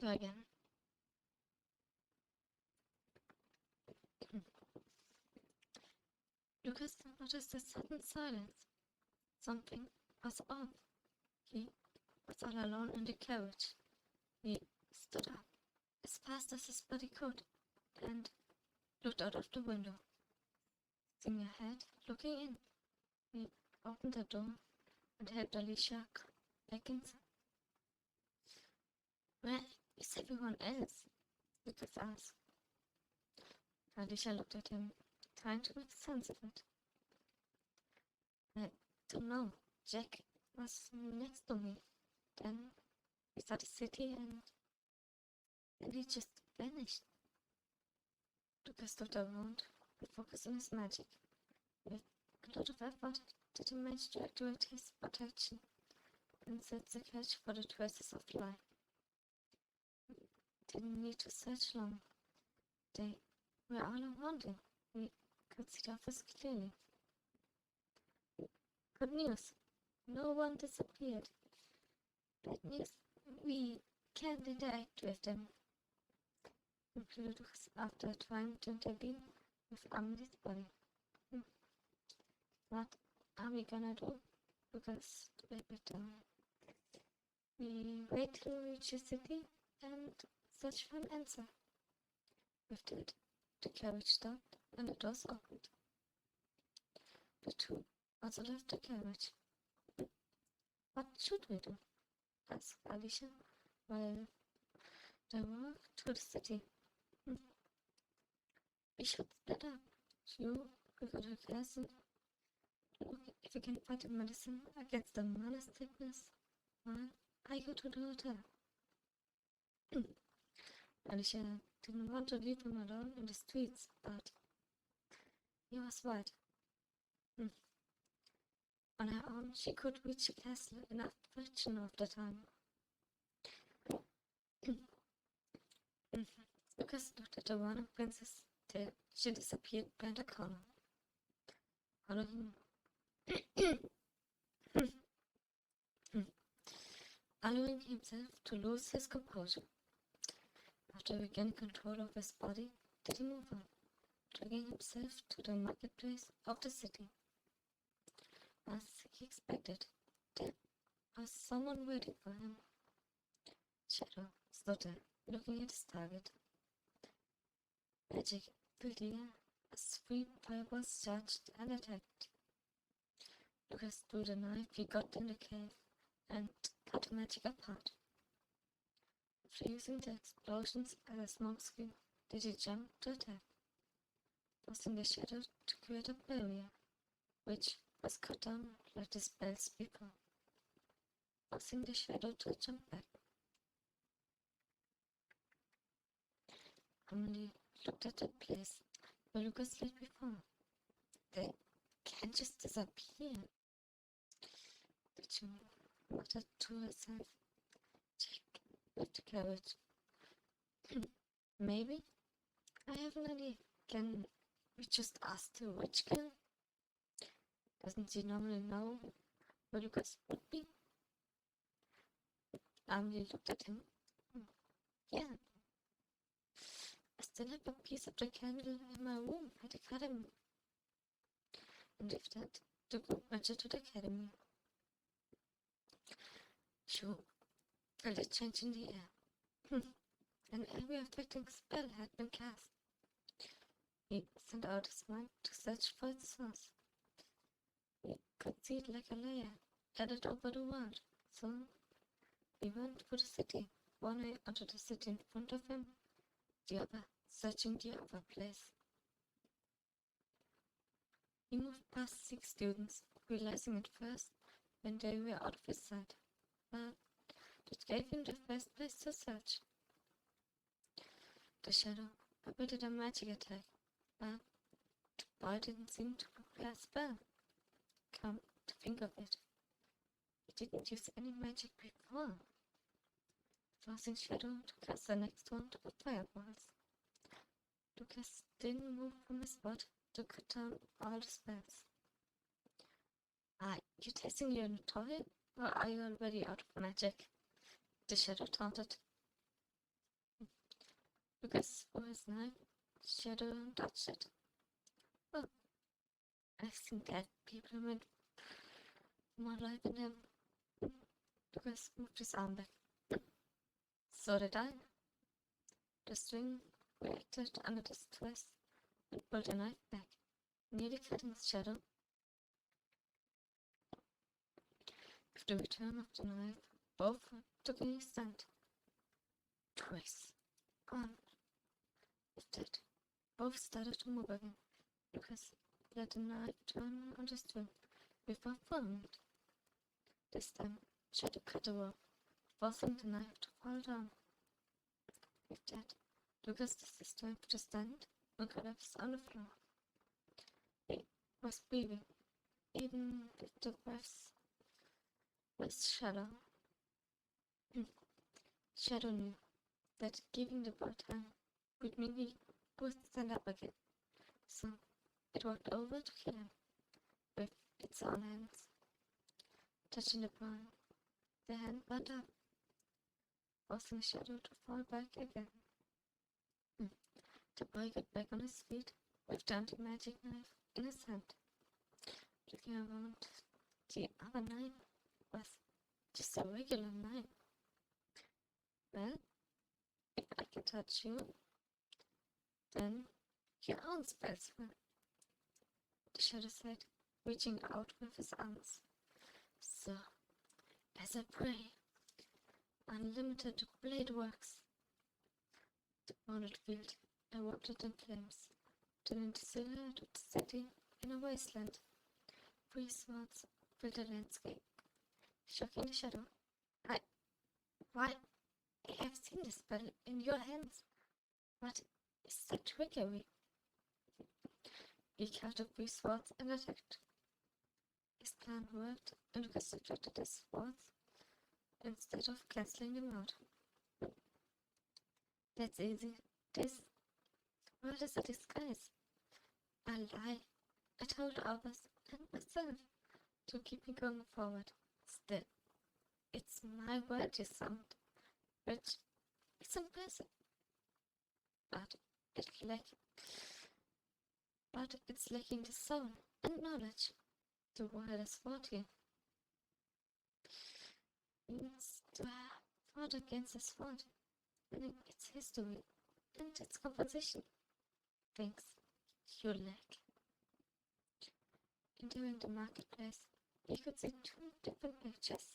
Go again. Lucas noticed a sudden silence. Something was off. He was all alone in the carriage. He stood up as fast as his body could and looked out of the window. Seeing ahead, looking in, he opened the door and helped Alicia back inside. Where is everyone else? Lucas asked. Alicia looked at him, trying to make sense of it. I don't know. Jack was next to me. Then we saw the city and he just vanished. Lucas looked around and focused on his magic. With a lot of effort, did he manage to activate his protection and set the catch for the traces of life. Didn't need to search long. They were all around him. He could see the office clearly. Good news. No one disappeared. Bad news. We can't interact with them. Lucas after trying to intervene with Emily's body. What are we gonna do? Lucas waited it down. We wait till we reach the city and search for an answer. With that, the carriage stopped and the doors opened. The two also left the carriage. What should we do? Asked Alicia while they walked through the city. We should split up. You go to the castle. Look if we can find a medicine against the minus sickness, while I go to the hotel. Alicia didn't want to leave him alone in the streets, but he was right. On her own, she could reach the castle in a fraction of the time. Lucas looked at the running princess till she disappeared behind a corner. Allowing himself to lose his composure. After regaining control of his body, did he move on, dragging himself to the marketplace of the city. As he expected, there was someone waiting for him. Shadow stood there, looking at his target. Magic filled the air as three fireballs charged and attacked. Lucas drew the knife he got in the cave and cut the magic apart. After using the explosions as a smoke screen, did he jump to attack, forcing the shadow to create a barrier, which was cut down like the spells before, forcing the shadow to jump back. Emily looked at the place where Lucas lay before. They can't just disappear. Did she mutter to herself? Jack left the carriage. Maybe? I have an idea. Can we just ask the witch girl? Doesn't she normally know where Lucas would be? Emily looked at him. Yeah. I still have a piece of the candle in my room at the academy. And if that, the group went to the academy. Sure, felt a change in the air. An area-affecting spell had been cast. He sent out his mind to search for its source. He could see it like a layer added over the world, so he went through the city, one eye onto the city in front of him, the other searching the other place. He moved past 6 students, realizing at first when they were out of his sight, but it gave him the first place to search. The shadow permitted a magic attack, but the boy didn't seem to prepare a spell. Come to think of it, he didn't use any magic before, forcing Shadow to cast the next one to the fireballs. Lucas didn't move from his spot to cut down all the spells. Are you testing your new toy, or are you already out of magic? The Shadow taunted. because for his knife, Shadow touched it. Oh, I've seen that people meant more life in him. Lucas moved his arm back. So did I. The string reacted under the stress and pulled the knife back, nearly cutting his shadow. With the return of the knife, both took an instant. Twice. On. With that, both started to move again. Lucas let the knife turn on the string before pulling it. This time, Shadow cut the rope, forcing the knife to fall down. With that, Lucas used the strength to stand and collapsed on the floor. He was breathing, even with the breaths was Shadow. Shadow knew that giving the boy time would mean he would stand up again, so it walked over to kill him with its own hands. Touching the boy, the hand went up, forcing Shadow to fall back again. The boy got back on his feet with the anti-magic knife in his hand. Looking around, the other knife was just a regular knife. Well, if I can touch you, then your own spells will. The Shadow said, reaching out with his arms. So, as I pray, unlimited blade works. The bounded field erupted in flames, turning the silhouette of the city in a wasteland. Three swords filled the landscape, shocking the Shadow. Why? I have seen this spell in your hands. What is that trickery? He cut the three swords and attacked. His plan worked, and Lucas subtracted the swords instead of cancelling them out. That's easy. This world is a disguise. A lie. I told others and myself to keep me going forward. Still, it's my word you sound, which is impressive. But it's lacking the soul and knowledge. The world is faulty. It's fought against its fault, and its history, and its composition. Things you lack. Entering the marketplace, you could see two different pictures.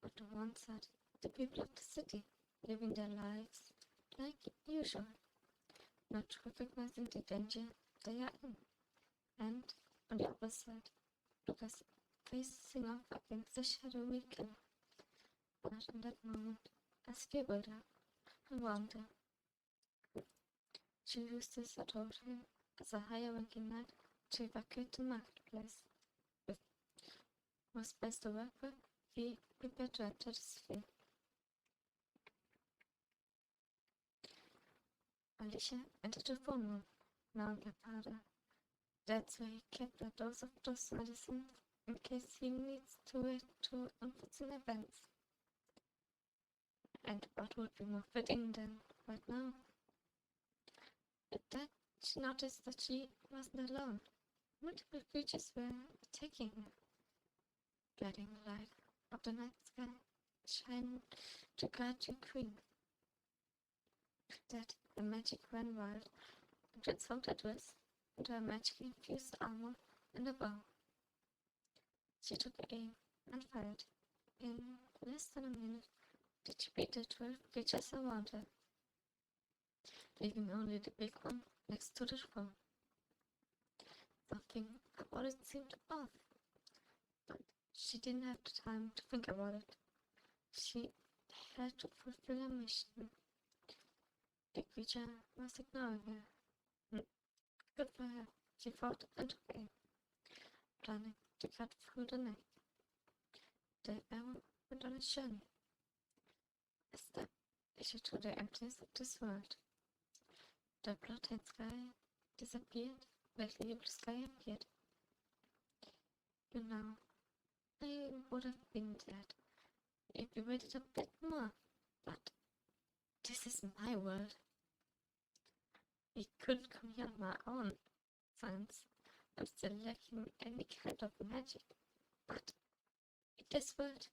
On the one side, the people of the city, living their lives like usual, not recognizing the danger they are in. And on the other side, Lucas facing off against the shadowy killer. But in that moment, a scribbled her and warned her. She used this authority as a higher-ranking knight to evacuate the marketplace. With more space to work with, he prepared to enter the sphere. Alicia entered the phone room, now in her father. That's where he kept a dose of those medicines in case he needs to wait to unforeseen events. And what would be more fitting than right now? At that, she noticed that she wasn't alone. Multiple creatures were attacking her, letting the light of the night sky shine to guard your queen. With that, the magic ran wild and transformed her dress into a magically infused armor and a bow. She took aim and fired. In less than a minute, did she beat the 12 creatures around her, leaving only the big one next to the throne. Something about it seemed off, but she didn't have the time to think about it. She had to fulfill her mission. The creature was ignoring her. Good for her, she thought and took aim, planning to cut through the neck. The arrow went on its journey. A step issued to the emptiness of this world. The blood-red sky disappeared, like the blue sky appeared. You know, I would have been dead if you waited a bit more, but this is my world. couldn't come here on my own. Since I'm still lacking any kind of magic. But in this world,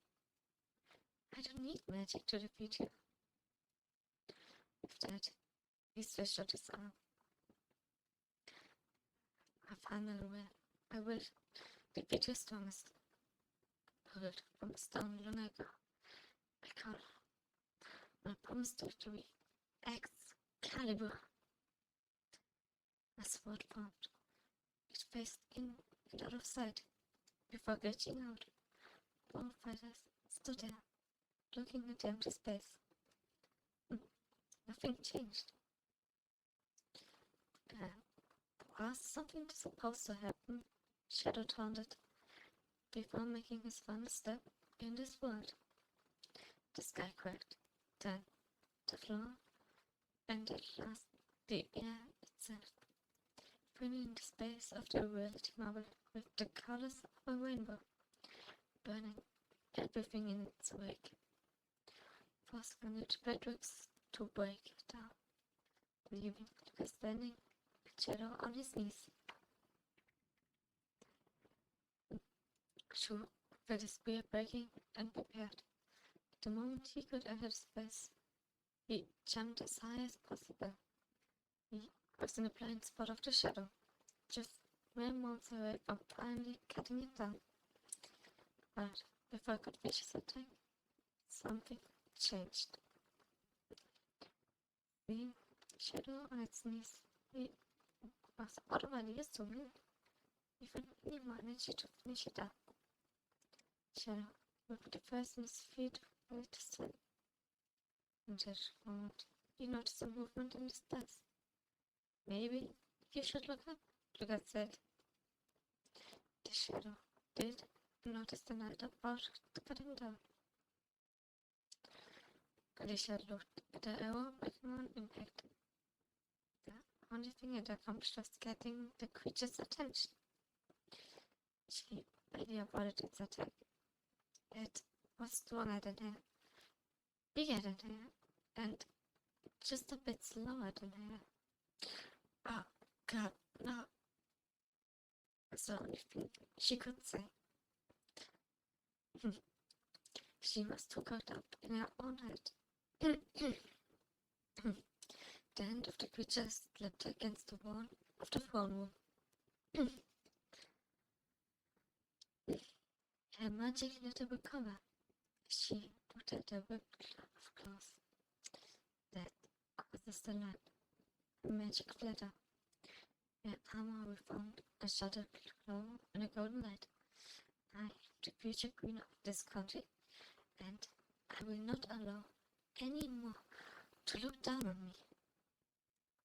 I don't need magic to defeat you. With that, he stretched out his arm. I finally will. I will defeat your strongest. Hurled from a stone lunatic. I call my promised victory. Excalibur. A sword formed. It faced in and out of sight. Before glitching out, both fighters stood there, looking into empty space. Nothing changed. Was something supposed to happen? Shadow taunted, before making his final step in this world. The sky cracked, then the floor, and at last the air itself, filling the space of the reality marble with the colors of a rainbow, burning everything in its wake, forcing the bedrocks to break down, leaving Lucas standing with Shadow on his knees. Shu felt his spear breaking and prepared. The moment he could enter the space, he jumped as high as possible. He was in the blind spot of the Shadow, just mere moments away from finally cutting it down. But before I could reach his attack, something changed. Seeing Shadow on its knees, he was out of ideas to win. Even he managed to finish it up. Shadow would be the first on his feet ready to strike. In that moment, he noticed a movement in the stairs. Maybe you should look up, Lucas said. The Shadow did notice the knight about to cut him down. Alicia looked at the arrow making an impact. The only thing it accomplished was getting the creature's attention. She barely avoided its attack. It was stronger than her, bigger than her, and just a bit slower than her. Oh, God, no. That's the only thing she could say. She was too caught up in her own head. The hand of the creature slipped against the wall of the throne room. Her magic little recover. She looked at the whip of claws. That causes the light. A magic flatter. Her armor we found a shattered claw and a golden light. I am the future queen of this country, and I will not allow any more to look down on me.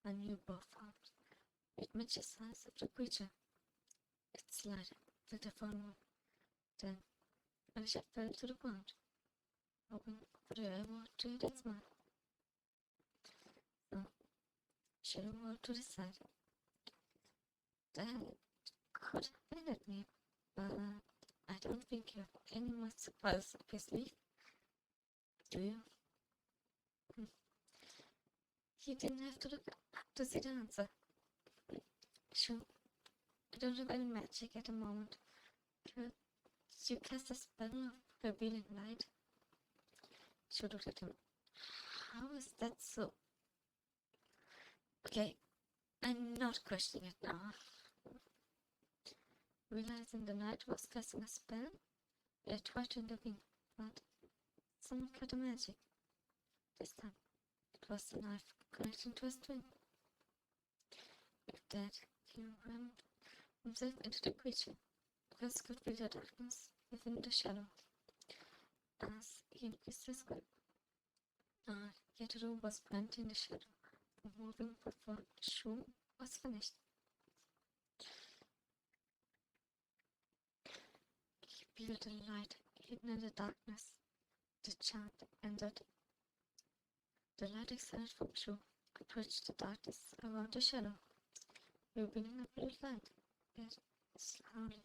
A new bow formed, it matched the size of the creature. Its light filled the throne room. Then Alicia fell to the ground, hoping for the arrow to hit its mark. So, Shadow rolled to the side. That could have been at me, but I don't think you have any more surprises up his sleeve, do you? He didn't have to look up to see the answer. Sure, I don't have any magic at the moment. Could you cast a spell of revealing light? She looked at him. How is that so? Okay, I'm not questioning it now. Realizing the knight was casting a spell, I tried to intervene, but someone cut the magic. This time, it was the knife connecting to a string. With that, he rammed himself into the creature, because could feel the darkness within the shadow. As he increased his grip, yet the room was bent in the shadow, moving before the shoe was finished. He felt the light hidden in the darkness. The chant ended. The light exhaled from Shu, bridged the darkness around the shadow, revealing a blue light. It slowly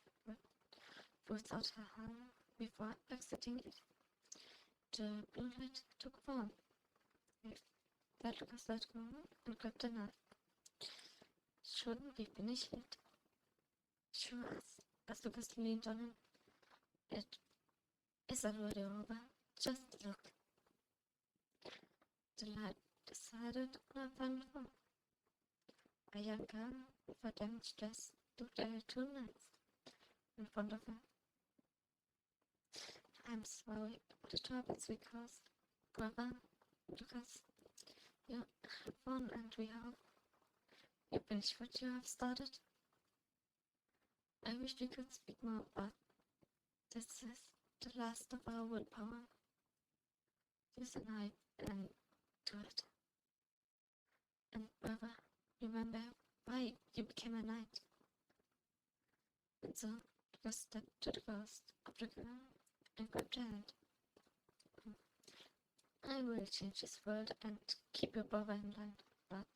without her hand before exiting it. The blue light took form. With that Lucas let go and grabbed the knife. shouldn't we finish it? Sure, as Lucas leaned on him. It is already over. Just look. The lad decided on a final form. A young girl with a damaged dress looked at her 2 nights in front of her. I'm sorry for the troubles we caused, brother Lucas. You have won and we have. You finished what you have started. I wish we could speak more, but this is the last of our willpower. Use a knife and do it. And brother, remember why you became a knight. And so Lucas stepped to the ghost of the girl and grabbed her hand. I will change this world and keep your brother in line, but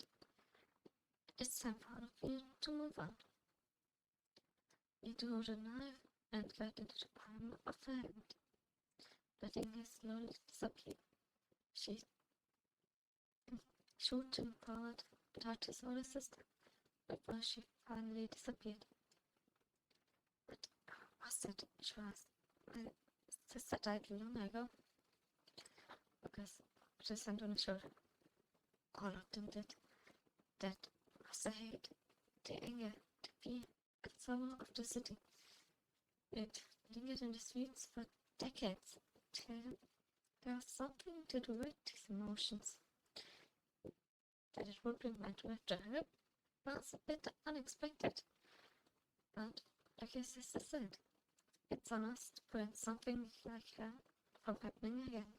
it's time for all of you to move on. He drew the knife and cut into the palm of her hand, letting her slowly disappear. She shot him forward without his older sister before she finally disappeared. But was it? She asked. My sister died long ago. Because she sent on his shoulder. All of them did. That was the hate, the anger, the fear, and sorrow of the city. It lingered in the streets for decades till there was something to do with these emotions. That it would be met with the help was a bit unexpected. But like your sister said, it's on us to prevent something like that from happening again.